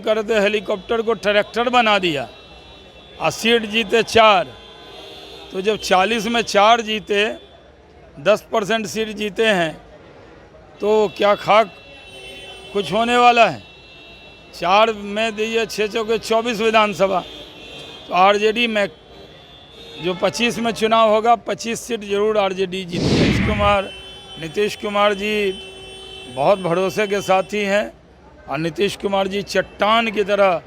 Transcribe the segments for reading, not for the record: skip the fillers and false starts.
करते हेलीकॉप्टर को ट्रैक्टर बना दिया और सीट जीते 4। तो जब 40 में 4 जीते, 10% सीट जीते हैं, तो क्या खाक कुछ होने वाला है? 4 में दिए 6 चौके 24 विधानसभा। तो आरजेडी में जो 25 में चुनाव होगा 25 सीट जरूर आरजेडी जीतेगी। नीतीश कुमार जी बहुत भरोसे के साथी हैं और नीतीश कुमार जी चट्टान की तरह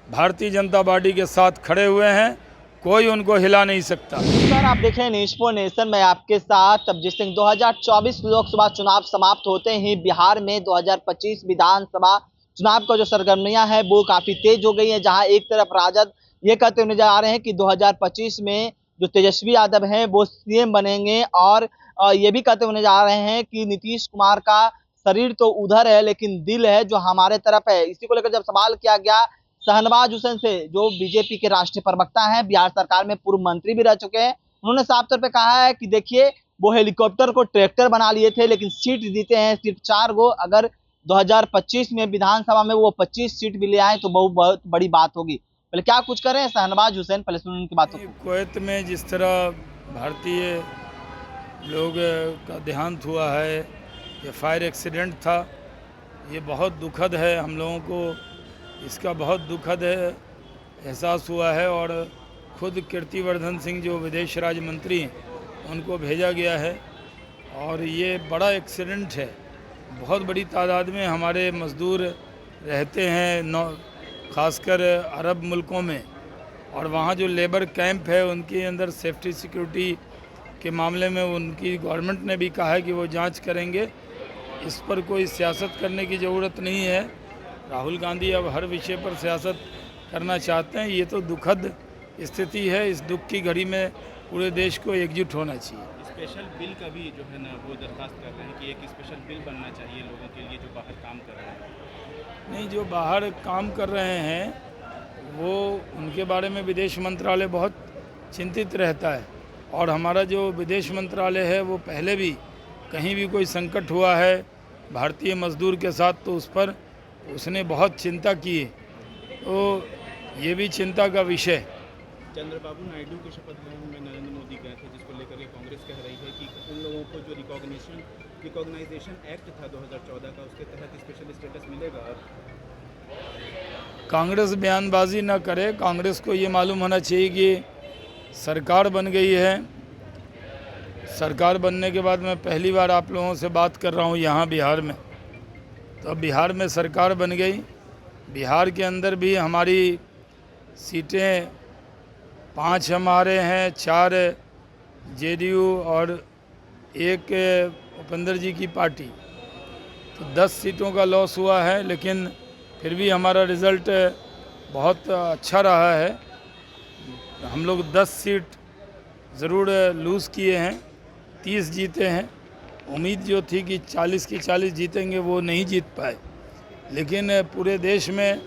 भारतीय जनता पार्टी के साथ खड़े हुए हैं, कोई उनको हिला नहीं सकता। सर आप देख रहे हैं न्यूज़ फॉर नेशन में आपके साथ तबजीत सिंह। 2024 लोकसभा चुनाव समाप्त होते ही बिहार में 2025 विधानसभा चुनाव का जो सरगर्मियां हैं वो काफी तेज हो गई हैं। जहां एक तरफ राजद ये कहते हुए नजर आ रहे हैं कि 2025 में जो तेजस्वी यादव हैं वो सीएम बनेंगे, और ये भी कहते हुए नजर आ रहे हैं कि नीतीश कुमार का शरीर तो उधर है लेकिन दिल है जो हमारे तरफ है। इसी को लेकर जब सवाल किया गया शहनवाज हुसैन से, जो बीजेपी के राष्ट्रीय प्रवक्ता हैं, बिहार सरकार में पूर्व मंत्री भी रह चुके हैं, उन्होंने साफ तौर पे कहा है कि देखिए वो हेलीकॉप्टर को ट्रैक्टर बना लिए थे लेकिन सीट जीते हैं सिर्फ 4 गो। अगर 2025 में विधानसभा में वो 25 सीट भी ले आए तो बहुत बड़ी बात होगी। पहले क्या कुछ करें शहनवाज हुसैन, पहले सुन उनकी बातों को। कुवैत में जिस तरह भारतीय लोग का देहांत हुआ है, ये फायर एक्सीडेंट था, ये बहुत दुखद है। हम लोगों को इसका बहुत दुखद एहसास हुआ है और खुद कीर्तिवर्धन सिंह जो विदेश राज्य मंत्री हैं उनको भेजा गया है। और ये बड़ा एक्सीडेंट है। बहुत बड़ी तादाद में हमारे मज़दूर रहते हैं खासकर अरब मुल्कों में, और वहाँ जो लेबर कैंप है उनके अंदर सेफ्टी सिक्योरिटी के मामले में उनकी गवर्नमेंट ने भी कहा है कि वो जांच करेंगे। इस पर कोई सियासत करने की ज़रूरत नहीं है। राहुल गांधी अब हर विषय पर सियासत करना चाहते हैं। ये तो दुखद स्थिति है। इस दुख की घड़ी में पूरे देश को एकजुट होना चाहिए। स्पेशल बिल का भी जो है ना वो दरख्वास्त कर रहे हैं कि एक स्पेशल बिल बनना चाहिए लोगों के लिए जो बाहर काम कर रहे हैं। नहीं, जो बाहर काम कर रहे हैं वो उनके बारे में विदेश मंत्रालय बहुत चिंतित रहता है, और हमारा जो विदेश मंत्रालय है वो पहले भी कहीं भी कोई संकट हुआ है भारतीय मजदूर के साथ तो उस पर उसने बहुत चिंता की है। तो ये भी चिंता का विषय। चंद्रबाबू नायडू के शपथ ग्रहण में नरेंद्र मोदी गए थे, जिसको लेकर के कांग्रेस कह रही है कि उन लोगों को जो रिकॉग्नाइजेशन एक्ट था 2014 का, उसके तहत स्पेशल स्टेटस मिलेगा। कांग्रेस बयानबाजी न करे। कांग्रेस को ये मालूम होना चाहिए कि सरकार बन गई है। सरकार बनने के बाद मैं पहली बार आप लोगों से बात कर रहा हूँ यहाँ बिहार में। तो बिहार में सरकार बन गई। बिहार के अंदर भी हमारी सीटें 5 हमारे हैं, 4 जेडीयू और 1 उपेंद्र जी की पार्टी। तो 10 सीटों का लॉस हुआ है, लेकिन फिर भी हमारा रिज़ल्ट बहुत अच्छा रहा है। हम लोग 10 सीट ज़रूर लूज़ किए हैं, 30 जीते हैं। उम्मीद जो थी कि 40 की 40 जीतेंगे वो नहीं जीत पाए, लेकिन पूरे देश में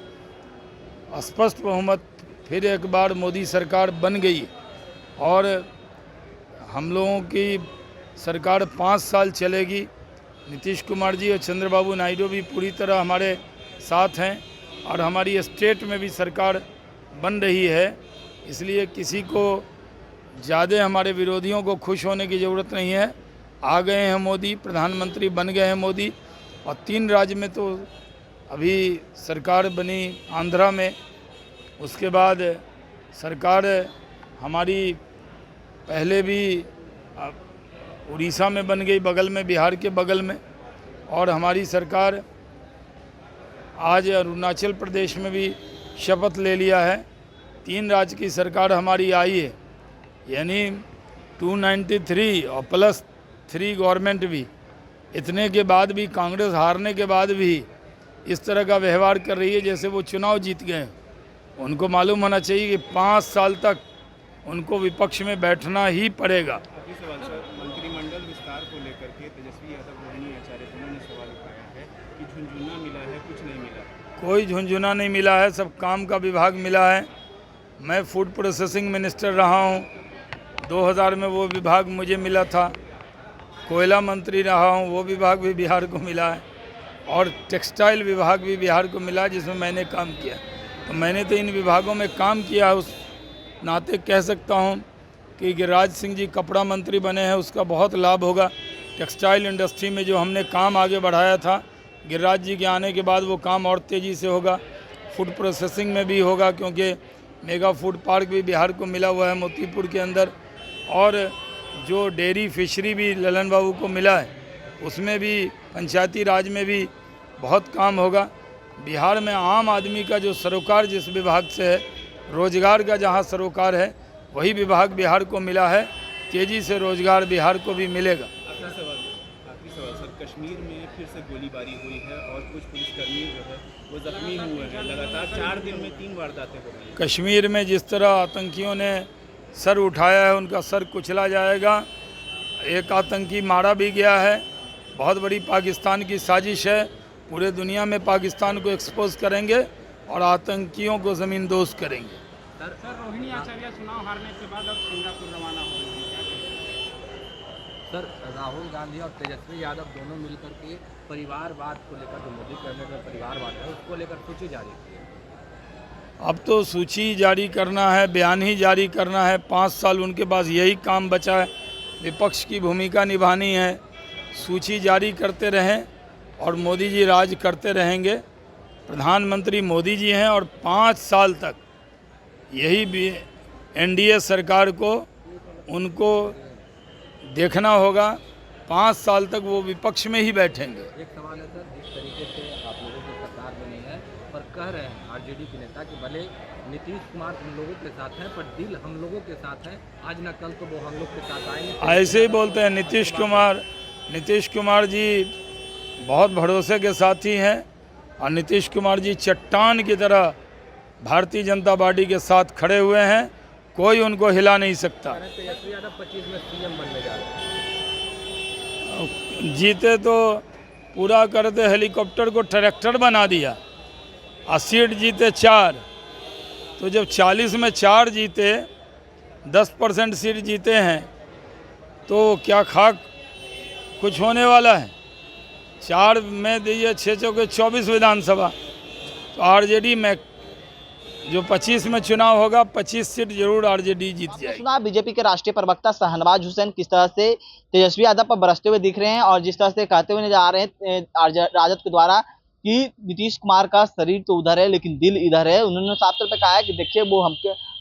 स्पष्ट बहुमत फिर एक बार मोदी सरकार बन गई, और हम लोगों की सरकार 5 साल चलेगी। नीतीश कुमार जी और चंद्रबाबू नायडू भी पूरी तरह हमारे साथ हैं, और हमारी स्टेट में भी सरकार बन रही है। इसलिए किसी को ज़्यादा हमारे विरोधियों को खुश होने की ज़रूरत नहीं है। आ गए हैं मोदी, प्रधानमंत्री बन गए हैं मोदी, और 3 राज्य में तो अभी सरकार बनी आंध्रा में, उसके बाद सरकार हमारी पहले भी उड़ीसा में बन गई, बगल में, बिहार के बगल में, और हमारी सरकार आज अरुणाचल प्रदेश में भी शपथ ले लिया है। 3 राज्य की सरकार हमारी आई है, यानी 293 और प्लस 3 गवर्नमेंट भी। इतने के बाद भी कांग्रेस हारने के बाद भी इस तरह का व्यवहार कर रही है जैसे वो चुनाव जीत गए। उनको मालूम होना चाहिए कि 5 साल तक उनको विपक्ष में बैठना ही पड़ेगा। अभी सवाल सर, मंत्रिमंडल विस्तार को लेकर के तेजस्वी यादव रोहिणी आचार्य दोनों ने सवाल उठाया है कि झुंझुना मिला है, कुछ नहीं मिला। कोई झुंझुना नहीं मिला है, सब काम का विभाग मिला है। मैं फूड प्रोसेसिंग मिनिस्टर रहा हूँ, 2000 में वो विभाग मुझे मिला था। कोयला मंत्री रहा हूँ, वो विभाग भी बिहार को मिला है। और टेक्सटाइल विभाग भी बिहार को मिला जिसमें मैंने काम किया। तो मैंने तो इन विभागों में काम किया, उस नाते कह सकता हूँ कि गिरिराज सिंह जी कपड़ा मंत्री बने हैं, उसका बहुत लाभ होगा। टेक्सटाइल इंडस्ट्री में जो हमने काम आगे बढ़ाया था, गिरिराज जी के आने के बाद वो काम और तेज़ी से होगा। फूड प्रोसेसिंग में भी होगा, क्योंकि मेगा फूड पार्क भी बिहार को मिला हुआ है मोतीपुर के अंदर, और जो डेयरी फिशरी भी ललन बाबू को मिला है, उसमें भी पंचायती राज में भी बहुत काम होगा। बिहार में आम आदमी का जो सरोकार जिस विभाग से है, रोजगार का जहाँ सरोकार है, वही विभाग बिहार को मिला है। तेज़ी से रोजगार बिहार को भी मिलेगा। आखिरी सवाल सर, कश्मीर में फिर से गोलीबारी हुई है और कुछ पुलिसकर्मी जो है वो जख्मी हुए हैं। लगातार 4 दिन में 3 वारदातें हो गई। कश्मीर में जिस तरह आतंकियों ने सर उठाया है, उनका सर कुचला जाएगा। एक आतंकी मारा भी गया है। बहुत बड़ी पाकिस्तान की साजिश है। पूरे दुनिया में पाकिस्तान को एक्सपोज करेंगे और आतंकियों को ज़मींदोज़ करेंगे। सर रोहिणी आचार्य चुनाव हारने के बाद अब सिंगापुर रवाना हो रहे हैं, क्या कहेंगे? सर राहुल गांधी और तेजस्वी यादव दोनों मिलकर के परिवारवाद को लेकर, जो मोदी कैबिनेट में परिवारवाद है उसको लेकर सूची जारी की है। अब तो सूची जारी करना है, बयान ही जारी करना है। 5 साल उनके पास यही काम बचा है, विपक्ष की भूमिका निभानी है। सूची जारी करते रहें और मोदी जी राज करते रहेंगे। प्रधानमंत्री मोदी जी हैं और 5 साल तक यही भी एनडीए सरकार को उनको देखना होगा। 5 साल तक वो विपक्ष में ही बैठेंगे। एक सवाल है सर, जिस तरीके से आप लोगों की सरकार बनी है पर कह रहे हैं आरजेडी के नेता कि भले नीतीश कुमार हम लोगों के साथ हैं पर दिल हम लोगों के साथ है, आज न कल तो वो हम लोग के साथ आएंगे। ऐसे ही बोलते हैं। नीतीश कुमार जी बहुत भरोसे के साथी हैं और नीतीश कुमार जी चट्टान की तरह भारतीय जनता पार्टी के साथ खड़े हुए हैं। कोई उनको हिला नहीं सकता। तेजस्वी यादव 25 में सीएम बनने जा रहे हैं। जीते तो पूरा करते, हेलीकॉप्टर को ट्रैक्टर बना दिया और सीट जीते 4। तो जब 40 में 4 जीते, 10% सीट जीते हैं, तो क्या खाक कुछ होने वाला है? 4 में दिए 6 चौके 24 विधानसभा। तो आरजेडी में जो 25 में चुनाव होगा, 25 सीट जरूर आरजेडी जीत जाएगी। सुना बीजेपी के राष्ट्रीय प्रवक्ता शाहनवाज हुसैन किस तरह से तेजस्वी यादव पर बरसते हुए दिख रहे हैं और जिस तरह से कहते हुए नजर आ रहे हैं राजद के द्वारा कि नीतीश कुमार का शरीर तो उधर है लेकिन दिल इधर है। उन्होंने साफ तौर पे कहा है कि देखिए वो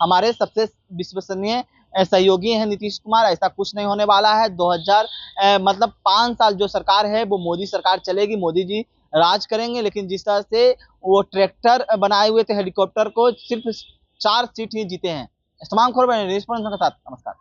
हमारे सबसे विश्वसनीय सहयोगी हैं नीतीश कुमार, ऐसा कुछ नहीं होने वाला है। 5 साल जो सरकार है वो मोदी सरकार चलेगी, मोदी जी राज करेंगे। लेकिन जिस तरह से वो ट्रैक्टर बनाए हुए थे हेलीकॉप्टर को, सिर्फ 4 सीट ही जीते हैं। तमाम खबर के साथ नमस्कार।